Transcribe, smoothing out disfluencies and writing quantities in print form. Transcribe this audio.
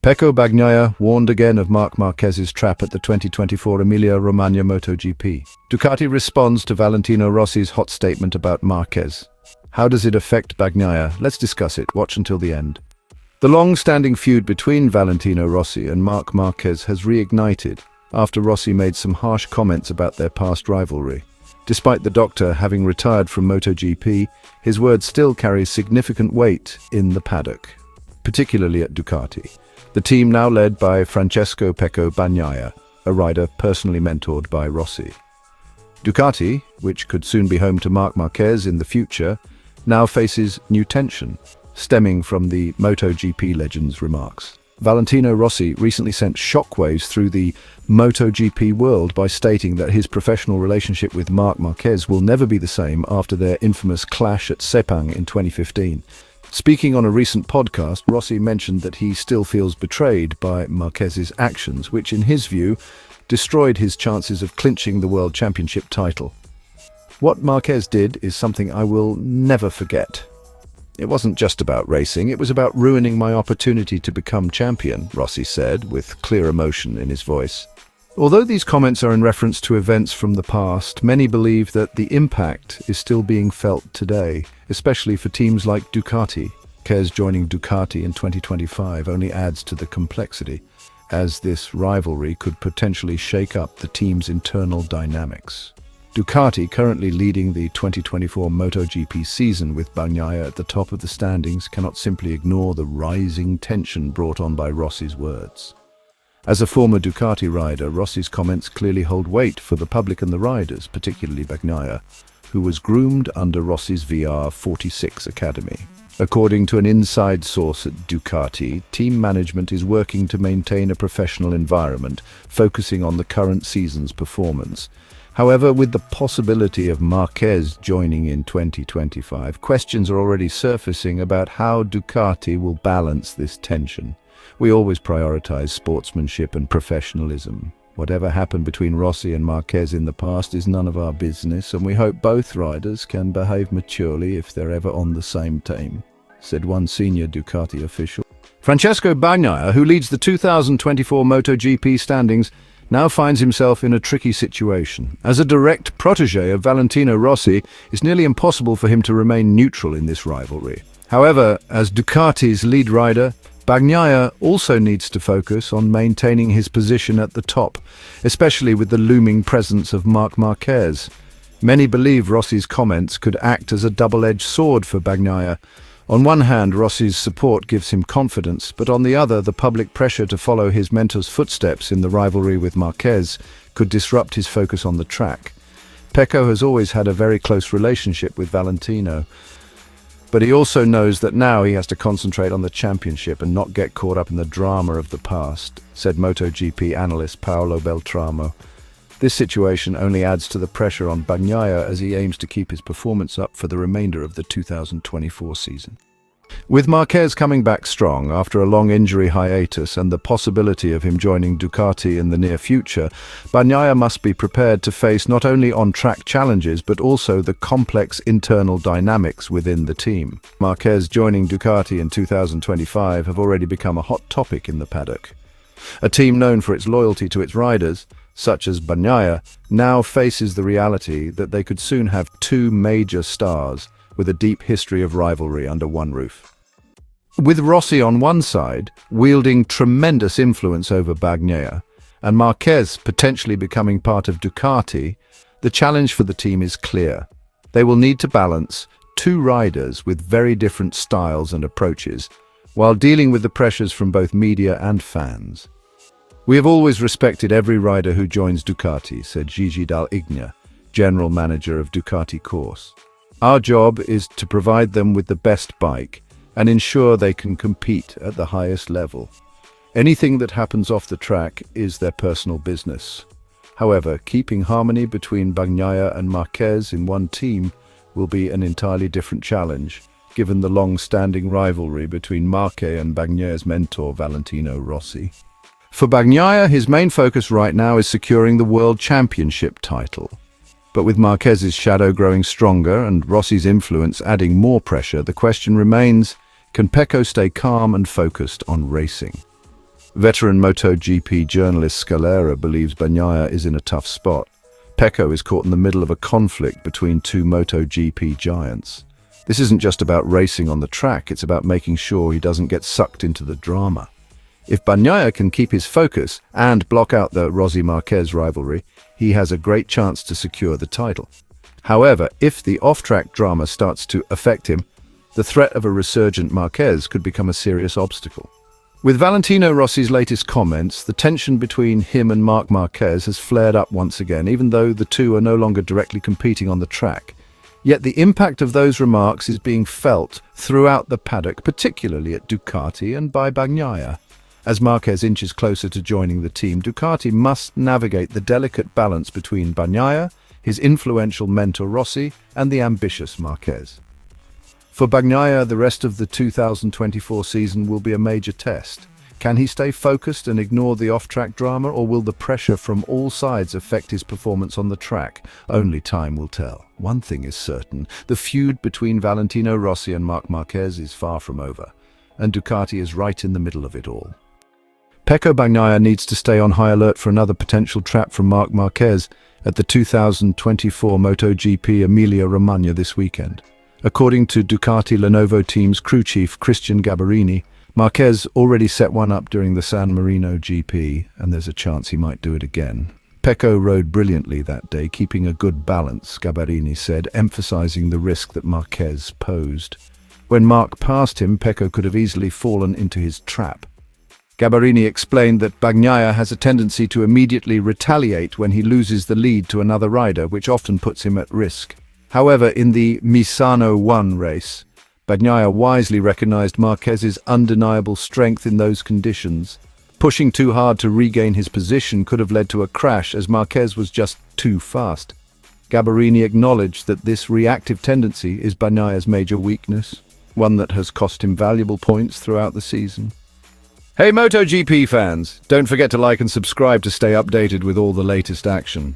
Pecco Bagnaia warned again of Marc Marquez's trap at the 2024 Emilia-Romagna MotoGP. Ducati responds to Valentino Rossi's hot statement about Marquez. How does it affect Bagnaia? Let's discuss it. Watch until the end. The long-standing feud between Valentino Rossi and Marc Marquez has reignited after Rossi made some harsh comments about their past rivalry. Despite the doctor having retired from MotoGP, his words still carry significant weight in the paddock, particularly at Ducati. The team now led by Francesco Pecco Bagnaia, a rider personally mentored by Rossi. Ducati, which could soon be home to Marc Marquez in the future, now faces new tension, stemming from the MotoGP legend's remarks. Valentino Rossi recently sent shockwaves through the MotoGP world by stating that his professional relationship with Marc Marquez will never be the same after their infamous clash at Sepang in 2015. Speaking on a recent podcast, Rossi mentioned that he still feels betrayed by Marquez's actions, which in his view destroyed his chances of clinching the World Championship title. What Marquez did is something I will never forget. It wasn't just about racing, it was about ruining my opportunity to become champion, Rossi said, with clear emotion in his voice. Although these comments are in reference to events from the past, many believe that the impact is still being felt today, especially for teams like Ducati. Marquez joining Ducati in 2025 only adds to the complexity, as this rivalry could potentially shake up the team's internal dynamics. Ducati, currently leading the 2024 MotoGP season with Bagnaia at the top of the standings, cannot simply ignore the rising tension brought on by Rossi's words. As a former Ducati rider, Rossi's comments clearly hold weight for the public and the riders, particularly Bagnaia, who was groomed under Rossi's VR46 academy. According to an inside source at Ducati, team management is working to maintain a professional environment, focusing on the current season's performance. However, with the possibility of Marquez joining in 2025, questions are already surfacing about how Ducati will balance this tension. We always prioritize sportsmanship and professionalism. Whatever happened between Rossi and Marquez in the past is none of our business, and we hope both riders can behave maturely if they're ever on the same team, said one senior Ducati official. Francesco Bagnaia, who leads the 2024 MotoGP standings, now finds himself in a tricky situation. As a direct protégé of Valentino Rossi, it's nearly impossible for him to remain neutral in this rivalry. However, as Ducati's lead rider, Bagnaia also needs to focus on maintaining his position at the top, especially with the looming presence of Marc Marquez. Many believe Rossi's comments could act as a double-edged sword for Bagnaia. On one hand, Rossi's support gives him confidence, but on the other, the public pressure to follow his mentor's footsteps in the rivalry with Marquez could disrupt his focus on the track. Pecco has always had a very close relationship with Valentino, but he also knows that now he has to concentrate on the championship and not get caught up in the drama of the past, said MotoGP analyst Paolo Beltramo. This situation only adds to the pressure on Bagnaia as he aims to keep his performance up for the remainder of the 2024 season. With Marquez coming back strong after a long injury hiatus and the possibility of him joining Ducati in the near future, Bagnaia must be prepared to face not only on-track challenges but also the complex internal dynamics within the team. Marquez joining Ducati in 2025 have already become a hot topic in the paddock. A team known for its loyalty to its riders, such as Bagnaia, now faces the reality that they could soon have two major stars with a deep history of rivalry under one roof. With Rossi on one side, wielding tremendous influence over Bagnaia, and Marquez potentially becoming part of Ducati, the challenge for the team is clear. They will need to balance two riders with very different styles and approaches, while dealing with the pressures from both media and fans. We have always respected every rider who joins Ducati, said Gigi Dall'Igna, general manager of Ducati Course. Our job is to provide them with the best bike and ensure they can compete at the highest level. Anything that happens off the track is their personal business. However, keeping harmony between Bagnaia and Marquez in one team will be an entirely different challenge, given the long-standing rivalry between Marquez and Bagnaia's mentor Valentino Rossi. For Bagnaia, his main focus right now is securing the World Championship title. But with Marquez's shadow growing stronger and Rossi's influence adding more pressure, the question remains, can Pecco stay calm and focused on racing? Veteran MotoGP journalist Scalera believes Bagnaia is in a tough spot. Pecco is caught in the middle of a conflict between two MotoGP giants. This isn't just about racing on the track, it's about making sure he doesn't get sucked into the drama. If Bagnaia can keep his focus and block out the Rossi-Marquez rivalry, he has a great chance to secure the title. However, if the off-track drama starts to affect him, the threat of a resurgent Marquez could become a serious obstacle. With Valentino Rossi's latest comments, the tension between him and Marc Marquez has flared up once again, even though the two are no longer directly competing on the track. Yet the impact of those remarks is being felt throughout the paddock, particularly at Ducati and by Bagnaia. As Marquez inches closer to joining the team, Ducati must navigate the delicate balance between Bagnaia, his influential mentor Rossi, and the ambitious Marquez. For Bagnaia, the rest of the 2024 season will be a major test. Can he stay focused and ignore the off-track drama, or will the pressure from all sides affect his performance on the track? Only time will tell. One thing is certain, the feud between Valentino Rossi and Marc Marquez is far from over, and Ducati is right in the middle of it all. Pecco Bagnaia needs to stay on high alert for another potential trap from Marc Marquez at the 2024 MotoGP Emilia-Romagna this weekend. According to Ducati Lenovo team's crew chief Christian Gabbirini, Marquez already set one up during the San Marino GP, and there's a chance he might do it again. Pecco rode brilliantly that day, keeping a good balance, Gabbirini said, emphasizing the risk that Marquez posed. When Marc passed him, Pecco could have easily fallen into his trap. Gabbirini explained that Bagnaia has a tendency to immediately retaliate when he loses the lead to another rider, which often puts him at risk. However, in the Misano 1 race, Bagnaia wisely recognized Marquez's undeniable strength in those conditions. Pushing too hard to regain his position could have led to a crash, as Marquez was just too fast. Gabbirini acknowledged that this reactive tendency is Bagnaia's major weakness, one that has cost him valuable points throughout the season. Hey MotoGP fans, don't forget to like and subscribe to stay updated with all the latest action.